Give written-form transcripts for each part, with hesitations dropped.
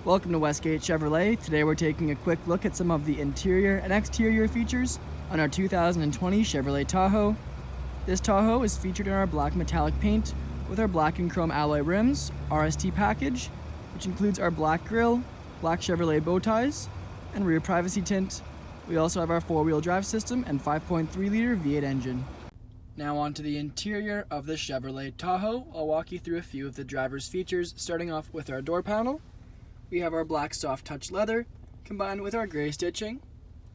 Welcome to Westgate Chevrolet. Today we're taking a quick look at some of the interior and exterior features on our 2020 Chevrolet Tahoe. This Tahoe is featured in our black metallic paint with our black and chrome alloy rims, RST package, which includes our black grille, black Chevrolet bow ties, and rear privacy tint. We also have our four-wheel drive system and 5.3-liter V8 engine. Now on to the interior of the Chevrolet Tahoe. I'll walk you through a few of the driver's features, starting off with our door panel. We have our black soft touch leather combined with our gray stitching.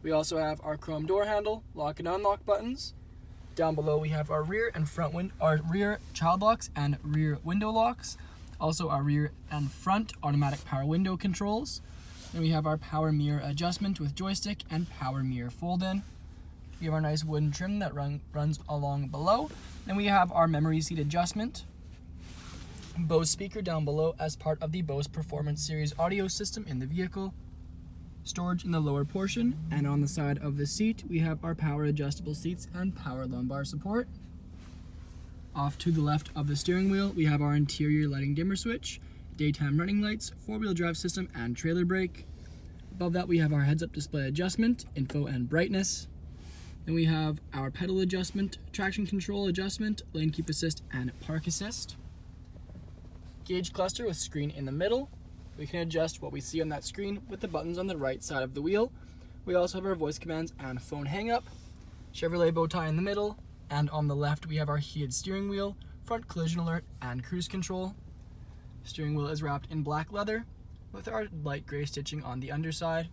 We also have our chrome door handle, lock and unlock buttons. Down below we have our rear and front our rear child locks and rear window locks. Also our rear and front automatic power window controls. Then we have our power mirror adjustment with joystick and power mirror fold-in. We have our nice wooden trim that runs along below. Then we have our memory seat adjustment. Bose speaker down below as part of the Bose Performance Series audio system in the vehicle. Storage in the lower portion, and on the side of the seat we have our power adjustable seats and power lumbar support. Off to the left of the steering wheel we have our interior lighting dimmer switch, daytime running lights, four-wheel drive system, and trailer brake. Above that we have our heads-up display adjustment, info and brightness. Then we have our pedal adjustment, traction control adjustment, lane keep assist, and park assist. Gauge cluster with screen in the middle. We can adjust what we see on that screen with the buttons on the right side of the wheel. We also have our voice commands and phone hang-up. Chevrolet bow tie in the middle, and on the left we have our heated steering wheel, front collision alert, and cruise control. Steering wheel is wrapped in black leather with our light gray stitching on the underside.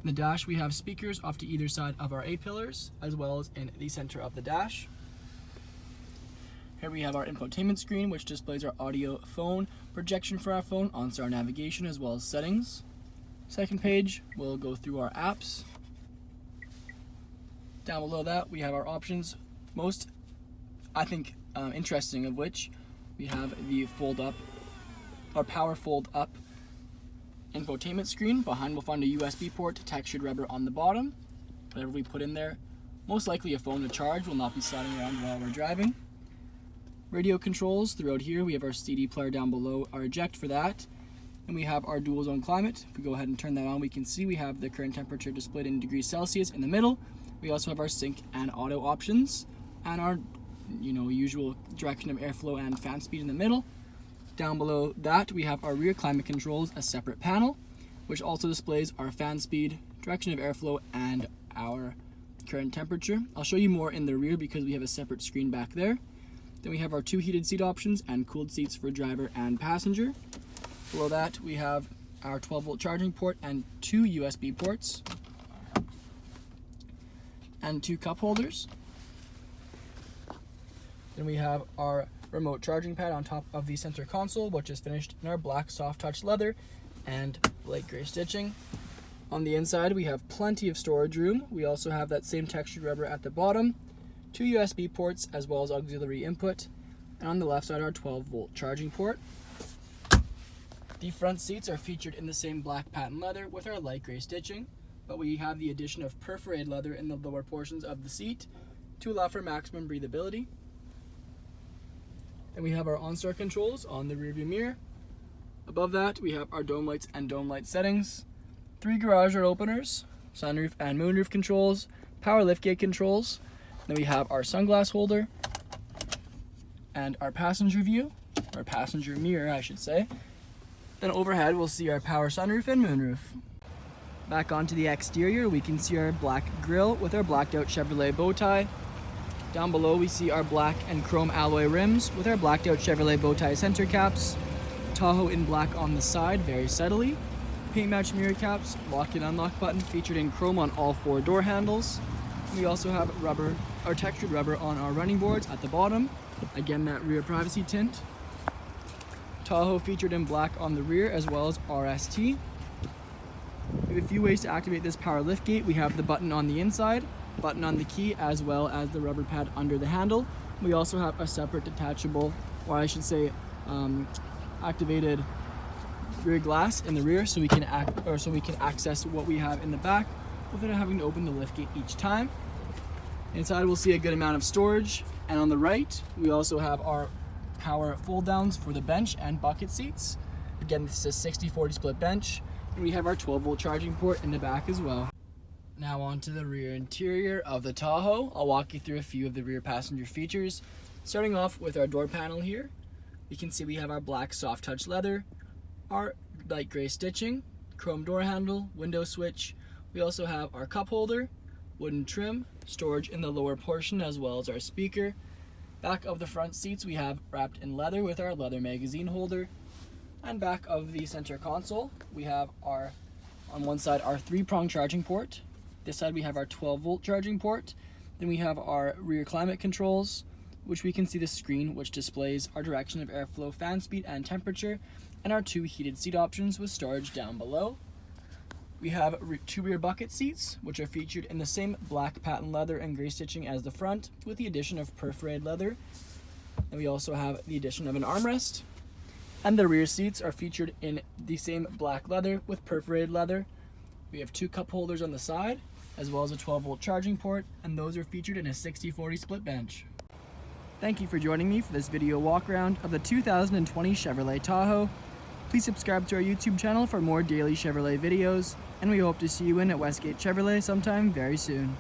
In the dash we have speakers off to either side of our A-pillars, as well as in the center of the dash. Here we have our infotainment screen, which displays our audio phone, projection for our phone, OnStar navigation, as well as settings. Second page, we'll go through our apps. Down below that, we have our options, most, I think, interesting of which, we have the fold up, our power fold up infotainment screen. Behind we'll find a USB port, textured rubber on the bottom. Whatever we put in there, most likely a phone to charge, will not be sliding around while we're driving. Radio controls throughout here. We have our CD player down below, our eject for that. And we have our dual zone climate. If we go ahead and turn that on, we can see we have the current temperature displayed in degrees Celsius in the middle. We also have our sync and auto options and our usual direction of airflow and fan speed in the middle. Down below that we have our rear climate controls, a separate panel, which also displays our fan speed, direction of airflow, and our current temperature. I'll show you more in the rear because we have a separate screen back there. Then we have our two heated seat options and cooled seats for driver and passenger. Below that we have our 12-volt charging port and two USB ports and two cup holders. Then we have our remote charging pad on top of the center console, which is finished in our black soft touch leather and light gray stitching. On the inside we have plenty of storage room. We also have that same textured rubber at the bottom, two USB ports as well as auxiliary input, and on the left side our 12-volt charging port. The front seats are featured in the same black patent leather with our light gray stitching, but we have the addition of perforated leather in the lower portions of the seat to allow for maximum breathability. Then we have our OnStar controls on the rearview mirror. Above that we have our dome lights and dome light settings, three garage door openers, sunroof and moonroof controls, power liftgate controls. Then we have our sunglass holder and our passenger view, or passenger mirror I should say. Then overhead we'll see our power sunroof and moonroof. Back onto the exterior we can see our black grille with our blacked out Chevrolet bow tie. Down below we see our black and chrome alloy rims with our blacked out Chevrolet bow tie center caps. Tahoe in black on the side, very subtly. Paint match mirror caps, lock and unlock button featured in chrome on all four door handles. We also have rubber, our textured rubber on our running boards at the bottom. Again, that rear privacy tint. Tahoe featured in black on the rear as well as RST. We have a few ways to activate this power liftgate. We have the button on the inside, button on the key, as well as the rubber pad under the handle. We also have a separate detachable, or I should say activated rear glass in the rear so we can access what we have in the back without having to open the liftgate each time. Inside we'll see a good amount of storage, and on the right we also have our power fold downs for the bench and bucket seats. Again, this is a 60/40 split bench, and we have our 12-volt charging port in the back as well. Now on to the rear interior of the Tahoe. I'll walk you through a few of the rear passenger features. Starting off with our door panel here, you can see we have our black soft touch leather, our light gray stitching, chrome door handle, window switch. We also have our cup holder, wooden trim, storage in the lower portion, as well as our speaker. Back of the front seats we have wrapped in leather with our leather magazine holder. And back of the center console we have our, on one side, our 3-prong charging port. This side we have our 12-volt charging port. Then we have our rear climate controls, which we can see the screen which displays our direction of airflow, fan speed, and temperature, and our 2 heated seat options with storage down below. We have 2 rear bucket seats, which are featured in the same black patent leather and gray stitching as the front, with the addition of perforated leather. And we also have the addition of an armrest. And the rear seats are featured in the same black leather with perforated leather. We have 2 cup holders on the side, as well as a 12-volt charging port, and those are featured in a 60/40 split bench. Thank you for joining me for this video walk around of the 2020 Chevrolet Tahoe. Please subscribe to our YouTube channel for more daily Chevrolet videos, and we hope to see you in at Westgate Chevrolet sometime very soon.